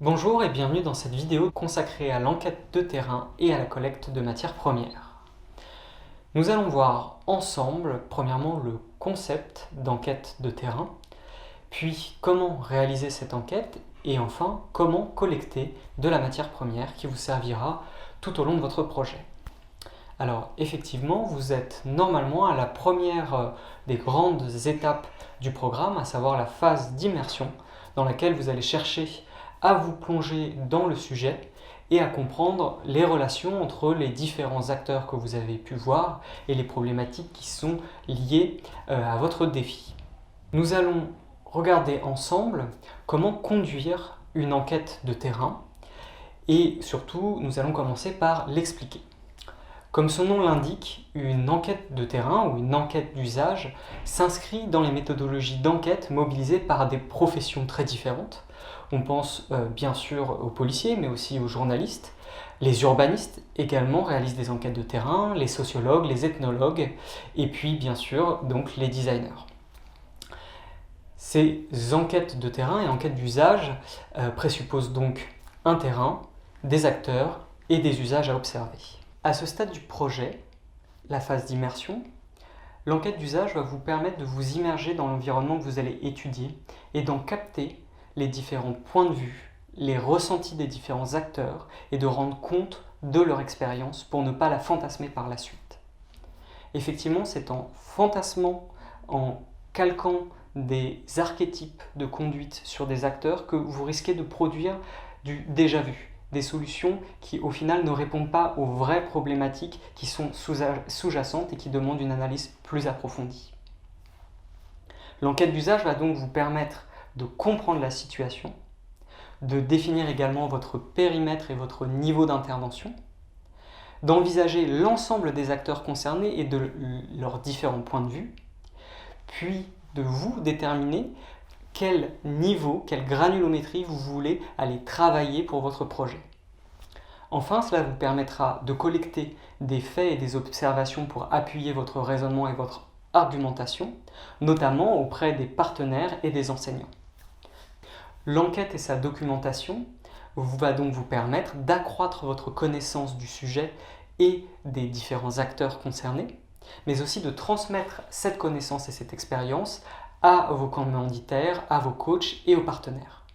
Bonjour et bienvenue dans cette vidéo consacrée à l'enquête de terrain et à la collecte de matières premières. Nous allons voir ensemble, premièrement, le concept d'enquête de terrain, puis comment réaliser cette enquête et enfin comment collecter de la matière première qui vous servira tout au long de votre projet. Alors effectivement, vous êtes normalement à la première des grandes étapes du programme, à savoir la phase d'immersion, dans laquelle vous allez chercher à vous plonger dans le sujet et à comprendre les relations entre les différents acteurs que vous avez pu voir et les problématiques qui sont liées à votre défi. Nous allons regarder ensemble comment conduire une enquête de terrain et surtout nous allons commencer par l'expliquer. Comme son nom l'indique, une enquête de terrain ou une enquête d'usage s'inscrit dans les méthodologies d'enquête mobilisées par des professions très différentes. On pense bien sûr aux policiers, mais aussi aux journalistes. Les urbanistes également réalisent des enquêtes de terrain, les sociologues, les ethnologues, et puis bien sûr donc les designers. Ces enquêtes de terrain et enquêtes d'usage présupposent donc un terrain, des acteurs et des usages à observer. À ce stade du projet, la phase d'immersion, l'enquête d'usage va vous permettre de vous immerger dans l'environnement que vous allez étudier et d'en capter les différents points de vue, les ressentis des différents acteurs et de rendre compte de leur expérience pour ne pas la fantasmer par la suite. Effectivement, c'est en fantasmant, en calquant des archétypes de conduite sur des acteurs que vous risquez de produire du déjà vu. Des solutions qui au final ne répondent pas aux vraies problématiques qui sont sous-jacentes et qui demandent une analyse plus approfondie. L'enquête d'usage va donc vous permettre de comprendre la situation, de définir également votre périmètre et votre niveau d'intervention, d'envisager l'ensemble des acteurs concernés et de leurs différents points de vue, puis de vous déterminer quel niveau, quelle granulométrie vous voulez aller travailler pour votre projet. Enfin, cela vous permettra de collecter des faits et des observations pour appuyer votre raisonnement et votre argumentation, notamment auprès des partenaires et des enseignants. L'enquête et sa documentation va donc vous permettre d'accroître votre connaissance du sujet et des différents acteurs concernés, mais aussi de transmettre cette connaissance et cette expérience à vos commanditaires, à vos coachs et aux partenaires.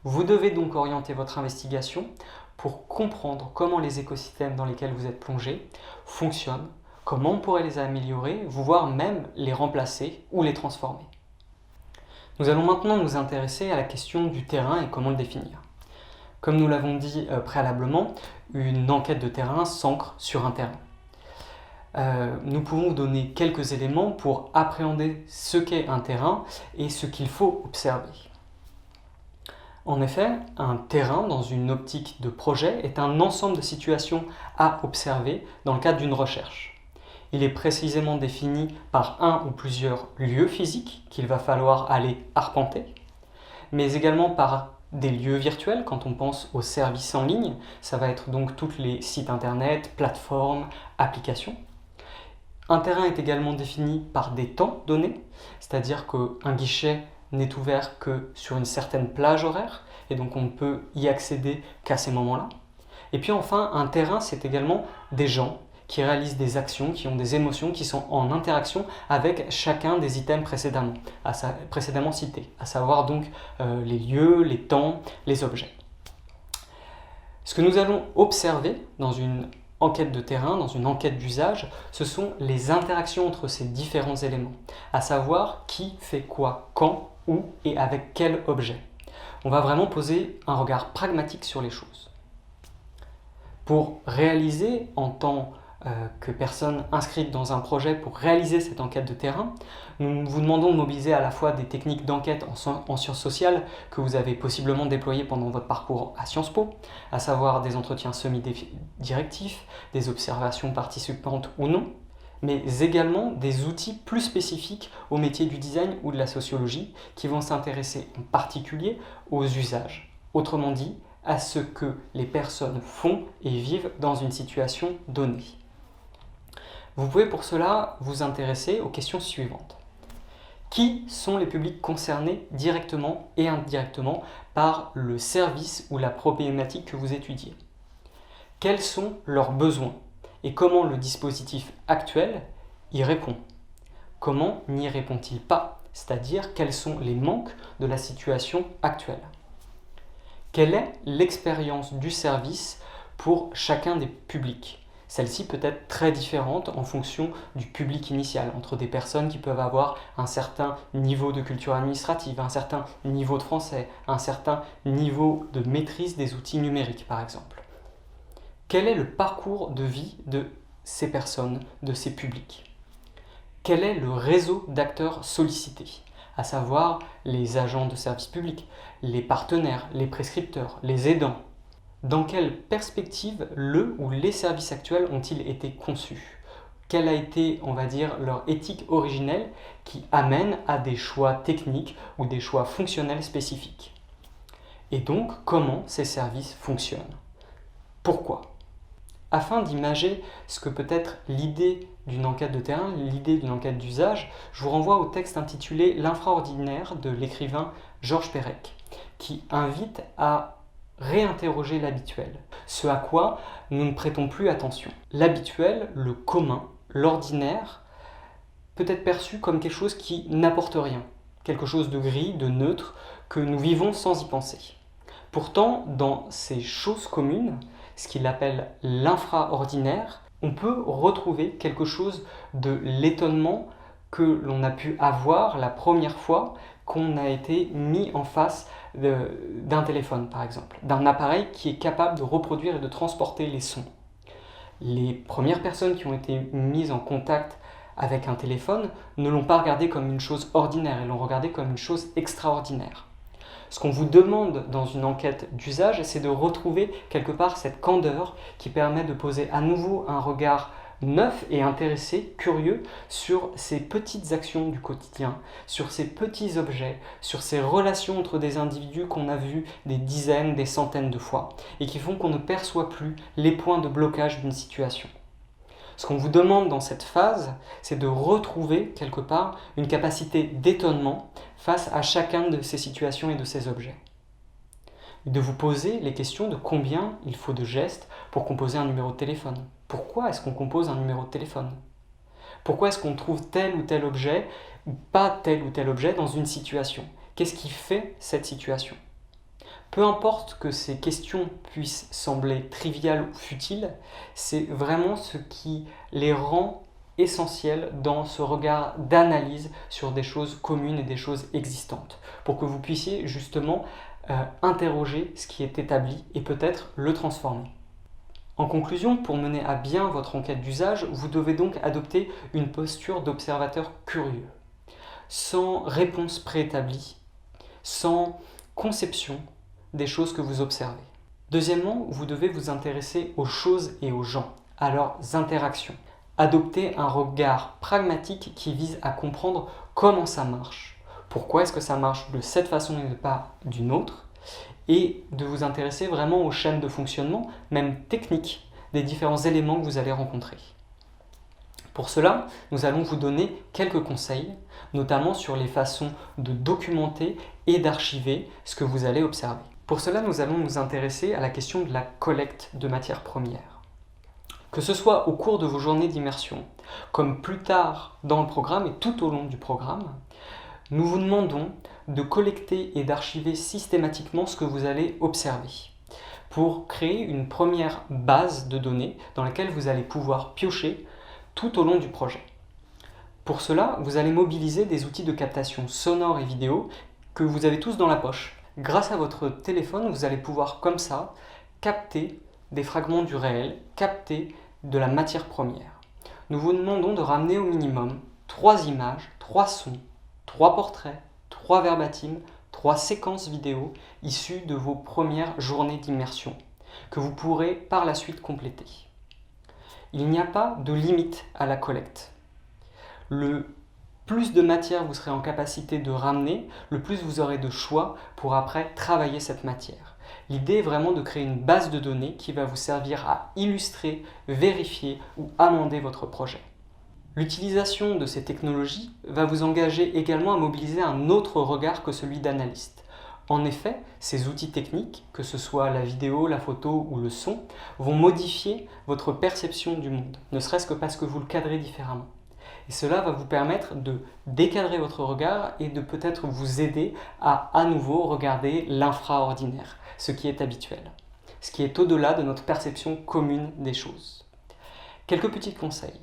Vous devez donc orienter votre investigation pour comprendre comment les écosystèmes dans lesquels vous êtes plongé fonctionnent, comment on pourrait les améliorer, voire même les remplacer ou les transformer. Nous allons maintenant nous intéresser à la question du terrain et comment le définir. Comme nous l'avons dit préalablement, une enquête de terrain s'ancre sur un terrain. Nous pouvons vous donner quelques éléments pour appréhender ce qu'est un terrain et ce qu'il faut observer. En effet, un terrain dans une optique de projet est un ensemble de situations à observer dans le cadre d'une recherche. Il est précisément défini par un ou plusieurs lieux physiques qu'il va falloir aller arpenter, mais également par des lieux virtuels quand on pense aux services en ligne. Ça va être donc tous les sites internet, plateformes, applications. Un terrain est également défini par des temps donnés, c'est-à-dire qu'un guichet n'est ouvert que sur une certaine plage horaire, et donc on ne peut y accéder qu'à ces moments-là. Et puis enfin, un terrain, c'est également des gens qui réalisent des actions, qui ont des émotions, qui sont en interaction avec chacun des items précédemment cités, à savoir donc les lieux, les temps, les objets. Ce que nous allons observer dans une enquête de terrain, dans une enquête d'usage, ce sont les interactions entre ces différents éléments, à savoir qui fait quoi, quand, où et avec quel objet. On va vraiment poser un regard pragmatique sur les choses. Pour réaliser en tant que personne inscrite dans un projet, pour réaliser cette enquête de terrain, nous vous demandons de mobiliser à la fois des techniques d'enquête en sciences sociales que vous avez possiblement déployées pendant votre parcours à Sciences Po, à savoir des entretiens semi-directifs, des observations participantes ou non, mais également des outils plus spécifiques au métier du design ou de la sociologie qui vont s'intéresser en particulier aux usages, autrement dit à ce que les personnes font et vivent dans une situation donnée. Vous pouvez pour cela vous intéresser aux questions suivantes. Qui sont les publics concernés directement et indirectement par le service ou la problématique que vous étudiez? Quels sont leurs besoins et comment le dispositif actuel y répond? Comment n'y répond-il pas? C'est-à-dire quels sont les manques de la situation actuelle? Quelle est l'expérience du service pour chacun des publics? Celle-ci peut être très différente en fonction du public initial, entre des personnes qui peuvent avoir un certain niveau de culture administrative, un certain niveau de français, un certain niveau de maîtrise des outils numériques par exemple. Quel est le parcours de vie de ces personnes, de ces publics? Quel est le réseau d'acteurs sollicités, à savoir les agents de service public, les partenaires, les prescripteurs, les aidants? Dans quelle perspective le ou les services actuels ont-ils été conçus? Quelle a été, on va dire, leur éthique originelle qui amène à des choix techniques ou des choix fonctionnels spécifiques? Et donc, comment ces services fonctionnent? Pourquoi? Afin d'imager ce que peut être l'idée d'une enquête de terrain, l'idée d'une enquête d'usage, je vous renvoie au texte intitulé L'infraordinaire de l'écrivain Georges Perec, qui invite à réinterroger l'habituel, ce à quoi nous ne prêtons plus attention. L'habituel, le commun, l'ordinaire, peut être perçu comme quelque chose qui n'apporte rien, quelque chose de gris, de neutre, que nous vivons sans y penser. Pourtant, dans ces choses communes, ce qu'il appelle l'infraordinaire, on peut retrouver quelque chose de l'étonnement que l'on a pu avoir la première fois qu'on a été mis en face d'un téléphone, par exemple, d'un appareil qui est capable de reproduire et de transporter les sons. Les premières personnes qui ont été mises en contact avec un téléphone ne l'ont pas regardé comme une chose ordinaire, elles l'ont regardé comme une chose extraordinaire. Ce qu'on vous demande dans une enquête d'usage, c'est de retrouver quelque part cette candeur qui permet de poser à nouveau un regard neuf et intéressé, curieux, sur ces petites actions du quotidien, sur ces petits objets, sur ces relations entre des individus qu'on a vus des dizaines, des centaines de fois, et qui font qu'on ne perçoit plus les points de blocage d'une situation. Ce qu'on vous demande dans cette phase, c'est de retrouver quelque part une capacité d'étonnement face à chacun de ces situations et de ces objets. De vous poser les questions de combien il faut de gestes pour composer un numéro de téléphone. Pourquoi est-ce qu'on compose un numéro de téléphone? Pourquoi est-ce qu'on trouve tel ou tel objet ou pas tel ou tel objet dans une situation? Qu'est-ce qui fait cette situation? Peu importe que ces questions puissent sembler triviales ou futiles, c'est vraiment ce qui les rend essentielles dans ce regard d'analyse sur des choses communes et des choses existantes, pour que vous puissiez justement interroger ce qui est établi et peut-être le transformer. En conclusion, pour mener à bien votre enquête d'usage, vous devez donc adopter une posture d'observateur curieux, sans réponse préétablie, sans conception des choses que vous observez. Deuxièmement, vous devez vous intéresser aux choses et aux gens, à leurs interactions. Adopter un regard pragmatique qui vise à comprendre comment ça marche, pourquoi est-ce que ça marche de cette façon et pas d'une autre, et de vous intéresser vraiment aux chaînes de fonctionnement, même techniques, des différents éléments que vous allez rencontrer. Pour cela, nous allons vous donner quelques conseils, notamment sur les façons de documenter et d'archiver ce que vous allez observer. Pour cela, nous allons nous intéresser à la question de la collecte de matières premières. Que ce soit au cours de vos journées d'immersion, comme plus tard dans le programme et tout au long du programme, nous vous demandons de collecter et d'archiver systématiquement ce que vous allez observer pour créer une première base de données dans laquelle vous allez pouvoir piocher tout au long du projet. Pour cela, vous allez mobiliser des outils de captation sonore et vidéo que vous avez tous dans la poche. Grâce à votre téléphone, vous allez pouvoir comme ça capter des fragments du réel, capter de la matière première. Nous vous demandons de ramener au minimum 3 images, 3 sons, 3 portraits, 3 verbatims, 3 séquences vidéo issues de vos premières journées d'immersion, que vous pourrez par la suite compléter. Il n'y a pas de limite à la collecte. Le plus de matière vous serez en capacité de ramener, le plus vous aurez de choix pour après travailler cette matière. L'idée est vraiment de créer une base de données qui va vous servir à illustrer, vérifier ou amender votre projet. L'utilisation de ces technologies va vous engager également à mobiliser un autre regard que celui d'analyste. En effet, ces outils techniques, que ce soit la vidéo, la photo ou le son, vont modifier votre perception du monde, ne serait-ce que parce que vous le cadrez différemment. Et cela va vous permettre de décadrer votre regard et de peut-être vous aider à nouveau regarder l'infraordinaire, ce qui est habituel, ce qui est au-delà de notre perception commune des choses. Quelques petits conseils.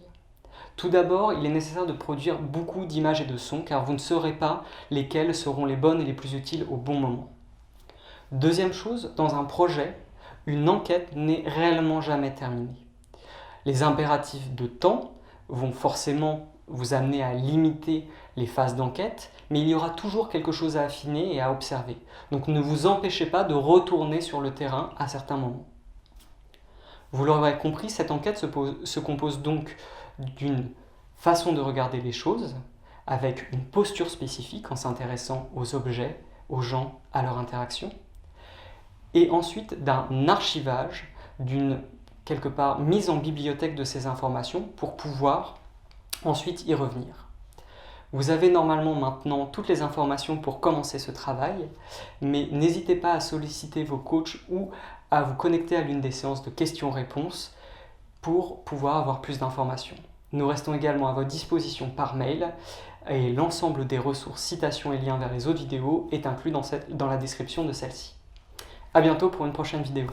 Tout d'abord, il est nécessaire de produire beaucoup d'images et de sons car vous ne saurez pas lesquelles seront les bonnes et les plus utiles au bon moment. Deuxième chose, dans un projet, une enquête n'est réellement jamais terminée. Les impératifs de temps vont forcément vous amener à limiter les phases d'enquête, mais il y aura toujours quelque chose à affiner et à observer. Donc ne vous empêchez pas de retourner sur le terrain à certains moments. Vous l'aurez compris, cette enquête se compose donc d'une façon de regarder les choses, avec une posture spécifique en s'intéressant aux objets, aux gens, à leur interaction, et ensuite d'un archivage, d'une quelque part mise en bibliothèque de ces informations pour pouvoir ensuite y revenir. Vous avez normalement maintenant toutes les informations pour commencer ce travail, mais n'hésitez pas à solliciter vos coachs ou à vous connecter à l'une des séances de questions-réponses pour pouvoir avoir plus d'informations. Nous restons également à votre disposition par mail et l'ensemble des ressources, citations et liens vers les autres vidéos est inclus dans la description de celle-ci. A bientôt pour une prochaine vidéo.